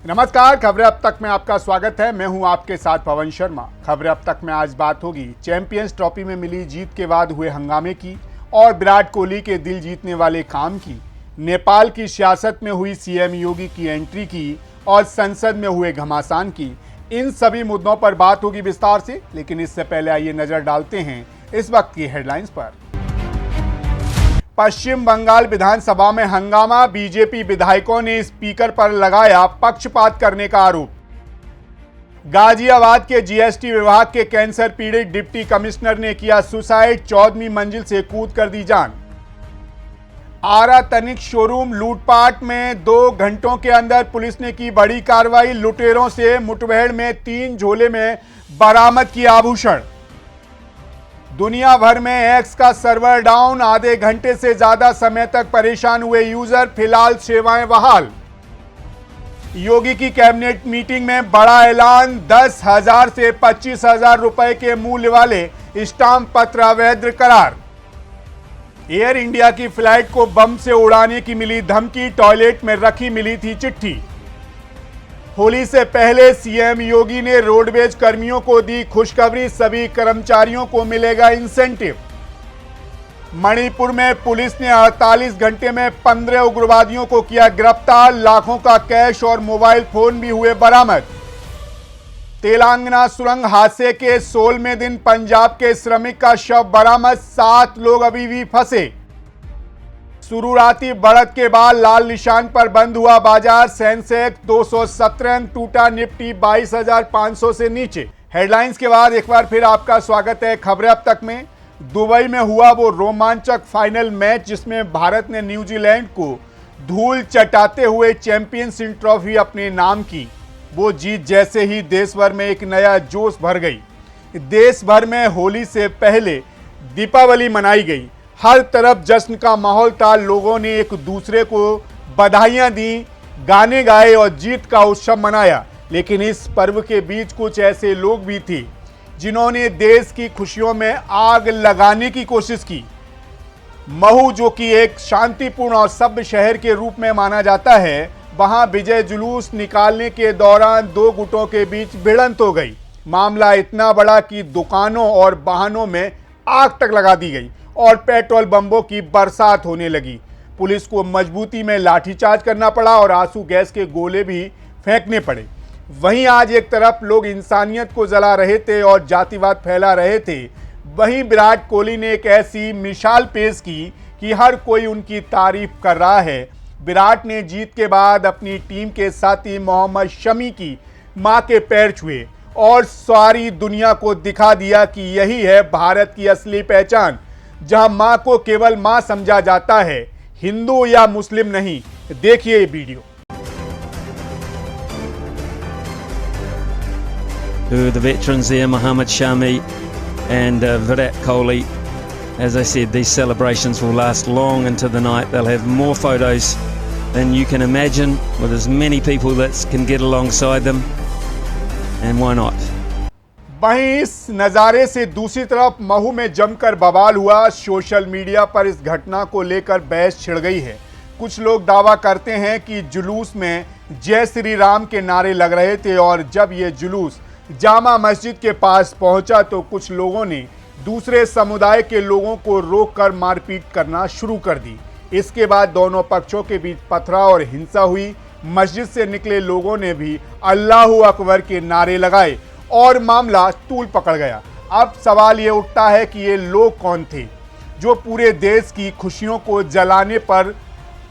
नमस्कार, खबरें अब तक में आपका स्वागत है। मैं हूं आपके साथ पवन शर्मा। खबरें अब तक में आज बात होगी चैंपियंस ट्रॉफी में मिली जीत के बाद हुए हंगामे की और विराट कोहली के दिल जीतने वाले काम की, नेपाल की सियासत में हुई सीएम योगी की एंट्री की और संसद में हुए घमासान की। इन सभी मुद्दों पर बात होगी विस्तार से, लेकिन इससे पहले आइए नजर डालते हैं इस वक्त की हेडलाइंस पर। पश्चिम बंगाल विधानसभा में हंगामा, बीजेपी विधायकों ने स्पीकर पर लगाया पक्षपात करने का आरोप। गाजियाबाद के जीएसटी विभाग के कैंसर पीड़ित डिप्टी कमिश्नर ने किया सुसाइड, 14वीं मंजिल से कूद कर दी जान। आरा तनिक शोरूम लूटपाट में 2 घंटों के अंदर पुलिस ने की बड़ी कार्रवाई। लुटेरों से मुठभेड़ में 3 झोले में बरामद किया आभूषण। दुनिया भर में एक्स का सर्वर डाउन, आधे घंटे से ज्यादा समय तक परेशान हुए यूजर, फिलहाल सेवाएं बहाल। योगी की कैबिनेट मीटिंग में बड़ा ऐलान, 10,000 से 25,000 रुपए के मूल्य वाले स्टाम्प पत्र अवैध करार। एयर इंडिया की फ्लाइट को बम से उड़ाने की मिली धमकी, टॉयलेट में रखी मिली थी चिट्ठी। होली से पहले सीएम योगी ने रोडवेज कर्मियों को दी खुशखबरी, सभी कर्मचारियों को मिलेगा इंसेंटिव। मणिपुर में पुलिस ने 48 घंटे में 15 उग्रवादियों को किया गिरफ्तार, लाखों का कैश और मोबाइल फोन भी हुए बरामद। तेलंगाना सुरंग हादसे के 16वें दिन पंजाब के श्रमिक का शव बरामद, 7 लोग अभी भी फंसे। शुरुआती बढ़त के बाद लाल निशान पर बंद हुआ बाजार, सेंसेक्स 217 अंक टूटा, निफ्टी 22,500 से नीचे। हेडलाइंस के बाद एक बार फिर आपका स्वागत है खबरें अब तक में। दुबई में हुआ वो रोमांचक फाइनल मैच जिसमें भारत ने न्यूजीलैंड को धूल चटाते हुए चैंपियंस ट्रॉफी अपने नाम की। वो जीत जैसे ही देश भर में एक नया जोश भर गई। देश भर में होली से पहले दीपावली मनाई गई, हर तरफ जश्न का माहौल था। लोगों ने एक दूसरे को बधाइयां दी, गाने गाए और जीत का उत्सव मनाया। लेकिन इस पर्व के बीच कुछ ऐसे लोग भी थे जिन्होंने देश की खुशियों में आग लगाने की कोशिश की। महू, जो कि एक शांतिपूर्ण और सभ्य शहर के रूप में माना जाता है, वहां विजय जुलूस निकालने के दौरान 2 गुटों के बीच भिड़ंत हो गई। मामला इतना बड़ा कि दुकानों और वाहनों में आग तक लगा दी गई और पेट्रोल बम्बों की बरसात होने लगी। पुलिस को मजबूती में लाठीचार्ज करना पड़ा और आंसू गैस के गोले भी फेंकने पड़े। वहीं आज एक तरफ लोग इंसानियत को जला रहे थे और जातिवाद फैला रहे थे, वहीं विराट कोहली ने एक ऐसी मिसाल पेश की कि हर कोई उनकी तारीफ कर रहा है। विराट ने जीत के बाद अपनी टीम के साथी मोहम्मद शमी की मां के पैर छुए और सारी दुनिया को दिखा दिया कि यही है भारत की असली पहचान, जहां मां को केवल मां समझा जाता है, हिंदू या मुस्लिम नहीं। देखिए ये video. The veterans there, Mohammad Shami and Virat Kohli. As I said, these celebrations will last long into the night. They'll have more photos than you can imagine with as many people that can get alongside them. And why not? वहीं इस नज़ारे से दूसरी तरफ महू में जमकर बवाल हुआ। सोशल मीडिया पर इस घटना को लेकर बहस छिड़ गई है। कुछ लोग दावा करते हैं कि जुलूस में जय श्री राम के नारे लग रहे थे और जब ये जुलूस जामा मस्जिद के पास पहुंचा तो कुछ लोगों ने दूसरे समुदाय के लोगों को रोककर मारपीट करना शुरू कर दी। इसके बाद दोनों पक्षों के बीच पथराव और हिंसा हुई। मस्जिद से निकले लोगों ने भी अल्लाहू अकबर के नारे लगाए और मामला तूल पकड़ गया। अब सवाल ये उठता है कि ये लोग कौन थे जो पूरे देश की खुशियों को जलाने पर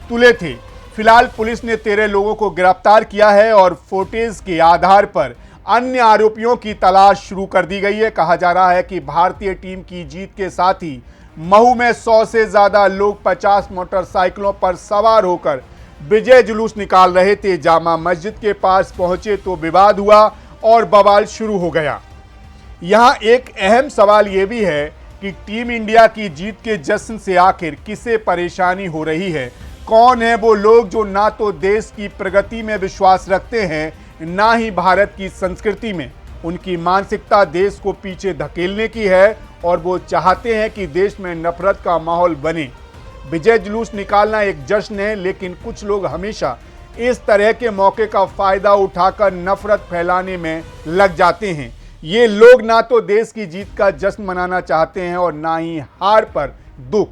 तुले थे। फिलहाल पुलिस ने 13 लोगों को गिरफ्तार किया है और फुटेज के आधार पर अन्य आरोपियों की तलाश शुरू कर दी गई है। कहा जा रहा है कि भारतीय टीम की जीत के साथ ही महू में 100 से ज्यादा लोग 50 मोटरसाइकिलों पर सवार होकर विजय जुलूस निकाल रहे थे। जामा मस्जिद के पास पहुंचे तो विवाद हुआ और बवाल शुरू हो गया। यहां एक अहम सवाल यह भी है कि टीम इंडिया की जीत के जश्न से आखिर किसे परेशानी हो रही है? कौन है वो लोग जो ना तो देश की प्रगति में विश्वास रखते हैं, ना ही भारत की संस्कृति में? उनकी मानसिकता देश को पीछे धकेलने की है और वो चाहते हैं कि देश में नफरत का माहौल बने। विजय जुलूस निकालना एक जश्न है, लेकिन कुछ लोग हमेशा इस तरह के मौके का फायदा उठाकर नफरत फैलाने में लग जाते हैं। ये लोग ना तो देश की जीत का जश्न मनाना चाहते हैं और ना ही हार पर दुख।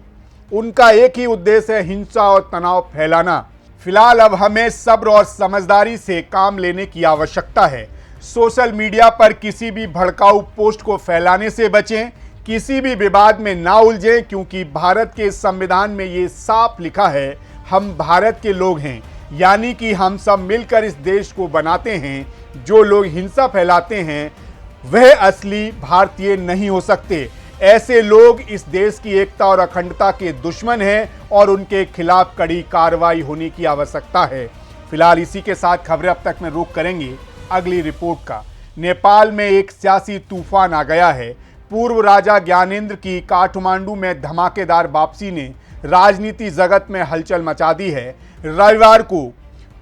उनका एक ही उद्देश्य है हिंसा और तनाव फैलाना। फिलहाल अब हमें सब्र और समझदारी से काम लेने की आवश्यकता है। सोशल मीडिया पर किसी भी भड़काऊ पोस्ट को फैलाने से बचें, किसी भी विवाद में ना उलझें, क्योंकि भारत के संविधान में ये साफ लिखा है, हम भारत के लोग हैं, यानी कि हम सब मिलकर इस देश को बनाते हैं। जो लोग हिंसा फैलाते हैं वह असली भारतीय नहीं हो सकते। ऐसे लोग इस देश की एकता और अखंडता के दुश्मन हैं और उनके खिलाफ कड़ी कार्रवाई होने की आवश्यकता है। फिलहाल इसी के साथ खबरें अब तक में रुक करेंगे अगली रिपोर्ट का। नेपाल में एक सियासी तूफान आ गया है। पूर्व राजा ज्ञानेंद्र की काठमांडू में धमाकेदार वापसी ने राजनीति जगत में हलचल मचा दी है। रविवार को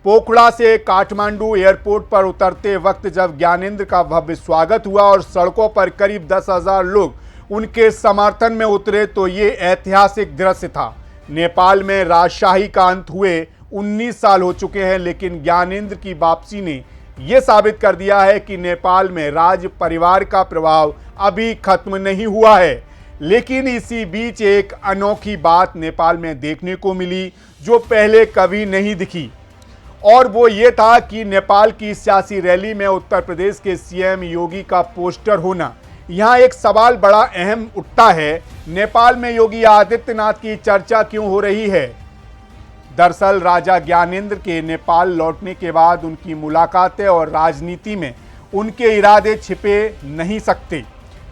पोखड़ा से काठमांडू एयरपोर्ट पर उतरते वक्त जब ज्ञानेंद्र का भव्य स्वागत हुआ और सड़कों पर करीब 10,000 लोग उनके समर्थन में उतरे तो ये ऐतिहासिक दृश्य था। नेपाल में राजशाही का अंत हुए 19 साल हो चुके हैं, लेकिन ज्ञानेंद्र की वापसी ने यह साबित कर दिया है कि नेपाल में राज परिवार का प्रभाव अभी खत्म नहीं हुआ है। लेकिन इसी बीच एक अनोखी बात नेपाल में देखने को मिली जो पहले कभी नहीं दिखी, और वो ये था कि नेपाल की सियासी रैली में उत्तर प्रदेश के सीएम योगी का पोस्टर होना। यहाँ एक सवाल बड़ा अहम उठता है, नेपाल में योगी आदित्यनाथ की चर्चा क्यों हो रही है? दरअसल राजा ज्ञानेंद्र के नेपाल लौटने के बाद उनकी मुलाकातें और राजनीति में उनके इरादे छिपे नहीं सकते।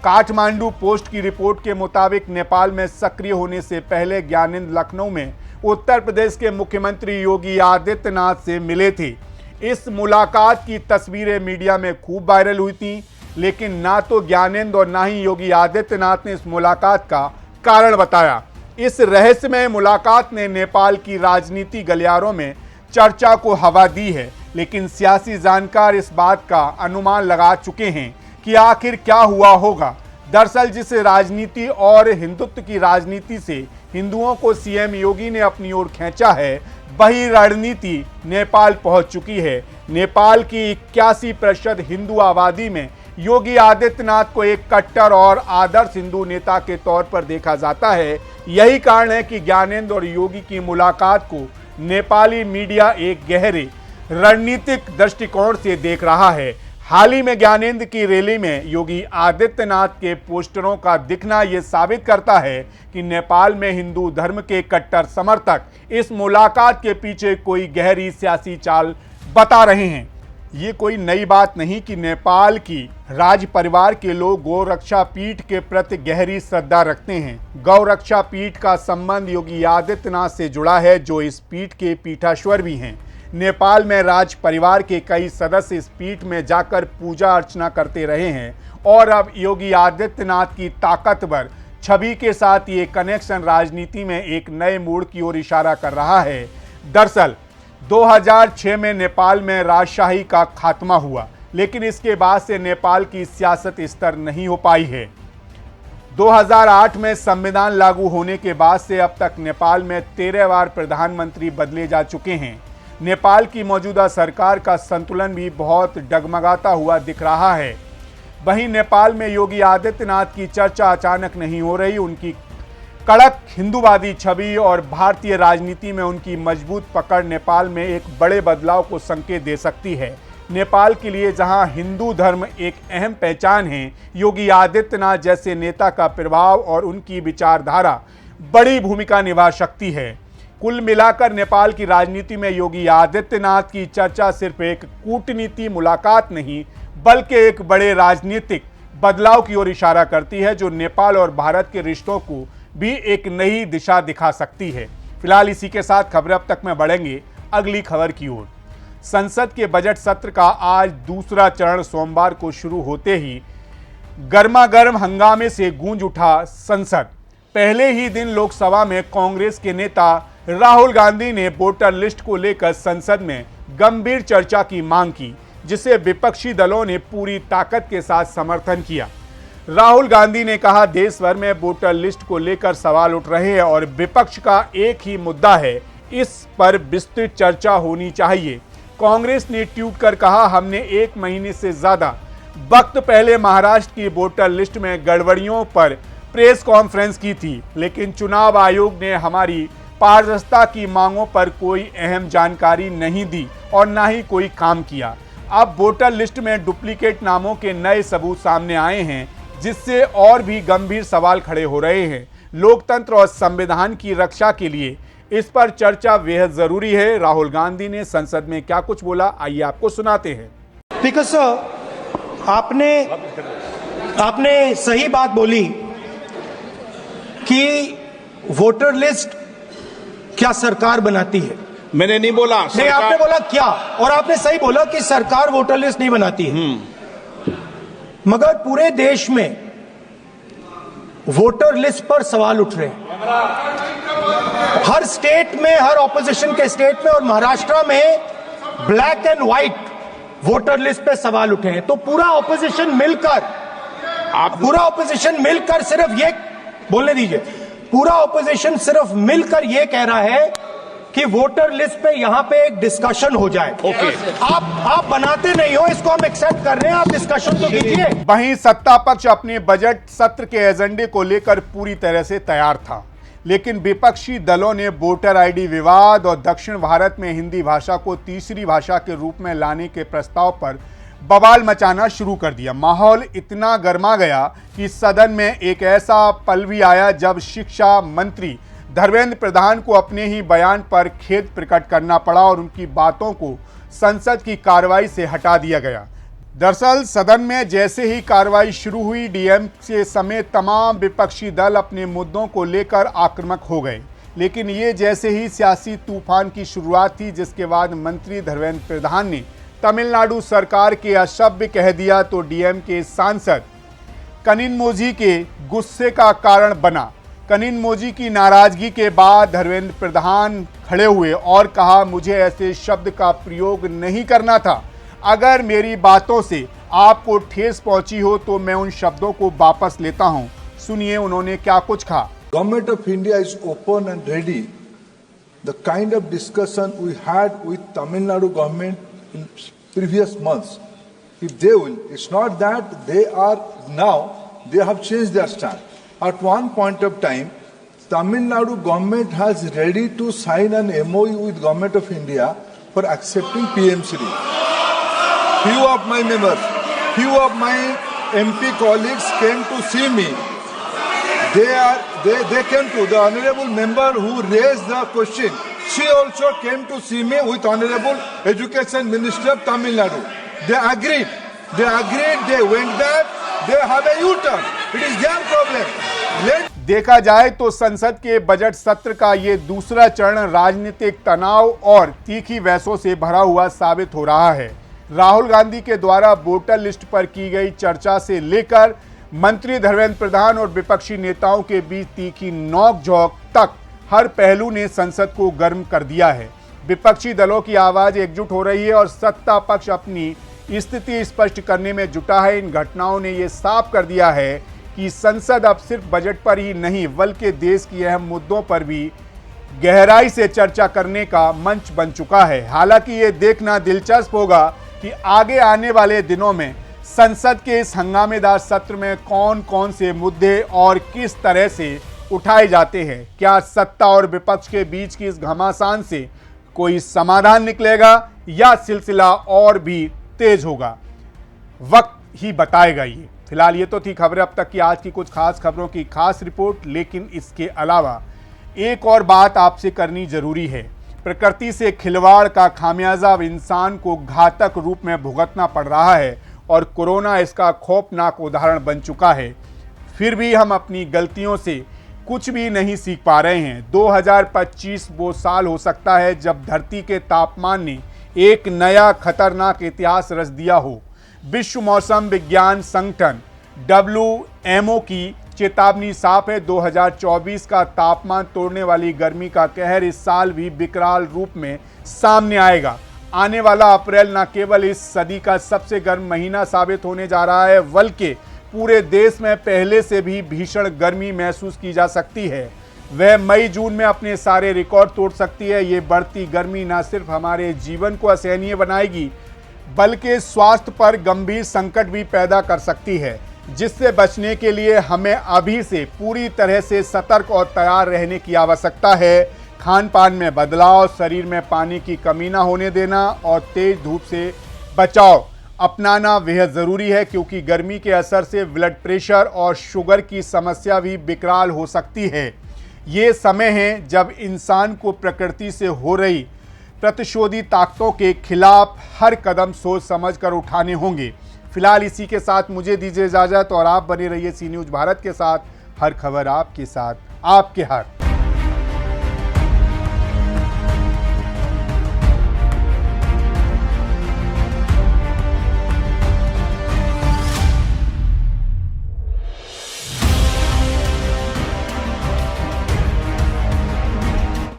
काठमांडू पोस्ट की रिपोर्ट के मुताबिक नेपाल में सक्रिय होने से पहले ज्ञानेंद्र लखनऊ में उत्तर प्रदेश के मुख्यमंत्री योगी आदित्यनाथ से मिले थे। इस मुलाकात की तस्वीरें मीडिया में खूब वायरल हुई थी, लेकिन ना तो ज्ञानेंद्र और ना ही योगी आदित्यनाथ ने इस मुलाकात का कारण बताया। इस रहस्यमय मुलाकात ने नेपाल की राजनीति गलियारों में चर्चा को हवा दी है, लेकिन सियासी जानकार इस बात का अनुमान लगा चुके हैं कि आखिर क्या हुआ होगा। दरअसल जिस राजनीति और हिंदुत्व की राजनीति से हिंदुओं को सीएम योगी ने अपनी ओर खींचा है, वही रणनीति नेपाल पहुंच चुकी है। नेपाल की 81% हिंदू आबादी में योगी आदित्यनाथ को एक कट्टर और आदर्श हिंदू नेता के तौर पर देखा जाता है। यही कारण है कि ज्ञानेंद्र और योगी की मुलाकात को नेपाली मीडिया एक गहरे रणनीतिक दृष्टिकोण से देख रहा है। हाल ही में ज्ञानेंद्र की रैली में योगी आदित्यनाथ के पोस्टरों का दिखना ये साबित करता है कि नेपाल में हिंदू धर्म के कट्टर समर्थक इस मुलाकात के पीछे कोई गहरी सियासी चाल बता रहे हैं। ये कोई नई बात नहीं कि नेपाल की राज परिवार के लोग गौरक्षा पीठ के प्रति गहरी श्रद्धा रखते हैं। गौरक्षा पीठ का संबंध योगी आदित्यनाथ से जुड़ा है, जो इस पीठ के पीठाश्वर भी हैं। नेपाल में राज परिवार के कई सदस्य इस पीठ में जाकर पूजा अर्चना करते रहे हैं और अब योगी आदित्यनाथ की ताकतवर छवि के साथ ये कनेक्शन राजनीति में एक नए मोड़ की ओर इशारा कर रहा है। दरअसल 2006 में नेपाल में राजशाही का खात्मा हुआ, लेकिन इसके बाद से नेपाल की सियासत स्थिर नहीं हो पाई है। 2008 में संविधान लागू होने के बाद से अब तक नेपाल में 13 बार प्रधानमंत्री बदले जा चुके हैं। नेपाल की मौजूदा सरकार का संतुलन भी बहुत डगमगाता हुआ दिख रहा है। वहीं नेपाल में योगी आदित्यनाथ की चर्चा अचानक नहीं हो रही। उनकी कड़क हिंदूवादी छवि और भारतीय राजनीति में उनकी मजबूत पकड़ नेपाल में एक बड़े बदलाव को संकेत दे सकती है। नेपाल के लिए जहां हिंदू धर्म एक अहम पहचान है, योगी आदित्यनाथ जैसे नेता का प्रभाव और उनकी विचारधारा बड़ी भूमिका निभा सकती है। कुल मिलाकर नेपाल की राजनीति में योगी आदित्यनाथ की चर्चा सिर्फ एक कूटनीति मुलाकात नहीं, बल्कि एक बड़े राजनीतिक बदलाव की ओर इशारा करती है, जो नेपाल और भारत के रिश्तों को भी एक नई दिशा दिखा सकती है। फिलहाल इसी के साथ खबरें अब तक में बढ़ेंगे अगली खबर की ओर। संसद के बजट सत्र का आज दूसरा चरण सोमवार को शुरू होते ही गर्मागर्म हंगामे से गूंज उठा संसद। पहले ही दिन लोकसभा में कांग्रेस के नेता राहुल गांधी ने वोटर लिस्ट को लेकर संसद में गंभीर चर्चा की मांग की, जिसे विपक्षी दलों ने पूरी ताकत के साथ समर्थन किया। राहुल गांधी ने कहा, देश भर में वोटर लिस्ट को लेकर सवाल उठ रहे हैं और विपक्ष का एक ही मुद्दा है, इस पर विस्तृत चर्चा होनी चाहिए। कांग्रेस ने ट्वीट कर कहा, हमने 1 महीने से ज्यादा वक्त पहले महाराष्ट्र की वोटर लिस्ट में गड़बड़ियों पर प्रेस कॉन्फ्रेंस की थी, लेकिन चुनाव आयोग ने हमारी पारदर्शिता की मांगों पर कोई अहम जानकारी नहीं दी और ना ही कोई काम किया। अब वोटर लिस्ट में डुप्लीकेट नामों के नए सबूत सामने आए हैं, जिससे और भी गंभीर सवाल खड़े हो रहे हैं। लोकतंत्र और संविधान की रक्षा के लिए इस पर चर्चा बेहद जरूरी है। राहुल गांधी ने संसद में क्या कुछ बोला, आइए आपको सुनाते हैं। स्पीकर सर, आपने सही बात बोली कि वोटर लिस्ट क्या सरकार बनाती है। मैंने नहीं बोला नहीं, आपने बोला क्या, और आपने सही बोला कि सरकार वोटर लिस्ट नहीं बनाती है। मगर पूरे देश में वोटर लिस्ट पर सवाल उठ रहे हैं। हर स्टेट में, हर ऑपोजिशन के स्टेट में और महाराष्ट्र में black and white voter list पे सवाल उठे हैं। तो पूरा ऑपोजिशन मिलकर सिर्फ ये बोलने दीजिए, पूरा ऑपोजिशन सिर्फ मिलकर ये कह रहा है कि वोटर लिस्ट पे यहां पे एक डिस्कशन हो जाए। ओके। आप बनाते नहीं हो, इसको हम एक्सेप्ट कर रहे हैं, आप डिस्कशन तो कीजिए। वहीं सत्ता पक्ष अपने बजट सत्र के एजेंडे को लेकर पूरी तरह से तैयार था, लेकिन विपक्षी दलों ने वोटर आईडी विवाद और दक्षिण भारत में हिंदी भाषा को तीसरी भाषा के रूप में लाने के प्रस्ताव पर बवाल मचाना शुरू कर दिया। माहौल इतना गर्मा गया कि सदन में एक ऐसा पल भी आया जब शिक्षा मंत्री धर्मेंद्र प्रधान को अपने ही बयान पर खेद प्रकट करना पड़ा और उनकी बातों को संसद की कार्रवाई से हटा दिया गया। दरअसल सदन में जैसे ही कार्रवाई शुरू हुई, डीएमके समेत तमाम विपक्षी दल अपने मुद्दों को लेकर आक्रामक हो गए। लेकिन ये जैसे ही सियासी तूफान की शुरुआत थी, जिसके बाद मंत्री धर्मेंद्र प्रधान ने तमिलनाडु सरकार के अशब्द कह दिया, तो डीएमके सांसद कनिमोझी के गुस्से का कारण बना। कनिमोझी की नाराजगी के बाद धर्मेंद्र प्रधान खड़े हुए और कहा, मुझे ऐसे शब्द का प्रयोग नहीं करना था। अगर मेरी बातों से आपको ठेस पहुंची हो तो मैं उन शब्दों को वापस लेता हूं। सुनिए उन्होंने क्या कुछ कहा। Government of India is open and ready. The kind of discussion we had with Tamil Nadu government in previous months, if they will, it's not that they are now, they have changed their stand. At one point of time, Tamil Nadu government has ready to sign an MOU with Government of India for accepting PM3. Few of my members, few of my MP colleagues came to see me. They came to the honorable member who raised the question. She also came to see me with honorable Education Minister of Tamil Nadu. They agreed. They went back. They have a U-turn. It is their problem. देखा जाए तो संसद के budget सत्र का ये दूसरा चरण राजनीतिक तनाव और तीखी बहसों से भरा हुआ साबित हो रहा है। राहुल गांधी के द्वारा वोटर लिस्ट पर की गई चर्चा से लेकर मंत्री धर्मेंद्र प्रधान और विपक्षी नेताओं के बीच तीखी नोक-झोंक तक हर पहलू ने संसद को गर्म कर दिया है। विपक्षी दलों की आवाज एकजुट हो रही है और सत्ता पक्ष अपनी स्थिति स्पष्ट करने में जुटा है। इन घटनाओं ने ये साफ कर दिया है कि संसद अब सिर्फ बजट पर ही नहीं बल्कि देश की अहम मुद्दों पर भी गहराई से चर्चा करने का मंच बन चुका है। हालांकि ये देखना दिलचस्प होगा कि आगे आने वाले दिनों में संसद के इस हंगामेदार सत्र में कौन कौन से मुद्दे और किस तरह से उठाए जाते हैं। क्या सत्ता और विपक्ष के बीच की इस घमासान से कोई समाधान निकलेगा या सिलसिला और भी तेज होगा, वक्त ही बताएगा। ये फिलहाल ये तो थी खबरें अब तक की, आज की कुछ खास खबरों की खास रिपोर्ट। लेकिन इसके अलावा एक और बात आपसे करनी जरूरी है। प्रकृति से खिलवाड़ का खामियाजा अब इंसान को घातक रूप में भुगतना पड़ रहा है और कोरोना इसका खौफनाक उदाहरण बन चुका है। फिर भी हम अपनी गलतियों से कुछ भी नहीं सीख पा रहे हैं। 2025 वो साल हो सकता है जब धरती के तापमान ने एक नया खतरनाक इतिहास रच दिया हो। विश्व मौसम विज्ञान संगठन WMO की चेतावनी साफ है। 2024 का तापमान तोड़ने वाली गर्मी का कहर इस साल भी विकराल रूप में सामने आएगा। आने वाला अप्रैल न केवल इस सदी का सबसे गर्म महीना साबित होने जा रहा है, बल्कि पूरे देश में पहले से भी भीषण गर्मी महसूस की जा सकती है। वह मई जून में अपने सारे रिकॉर्ड तोड़ सकती है। ये बढ़ती गर्मी न सिर्फ हमारे जीवन को असहनीय बनाएगी बल्कि स्वास्थ्य पर गंभीर संकट भी पैदा कर सकती है, जिससे बचने के लिए हमें अभी से पूरी तरह से सतर्क और तैयार रहने की आवश्यकता है। खान पान में बदलाव, शरीर में पानी की कमी ना होने देना और तेज धूप से बचाव अपनाना बेहद ज़रूरी है, क्योंकि गर्मी के असर से ब्लड प्रेशर और शुगर की समस्या भी विकराल हो सकती है। ये समय है जब इंसान को प्रकृति से हो रही प्रतिशोधी ताकतों के खिलाफ हर कदम सोच समझ कर उठाने होंगे। फिलहाल इसी के साथ मुझे दीजिए इजाज़त और आप बने रहिए सी न्यूज़ भारत के साथ। हर खबर आपके साथ, आपके हाथ।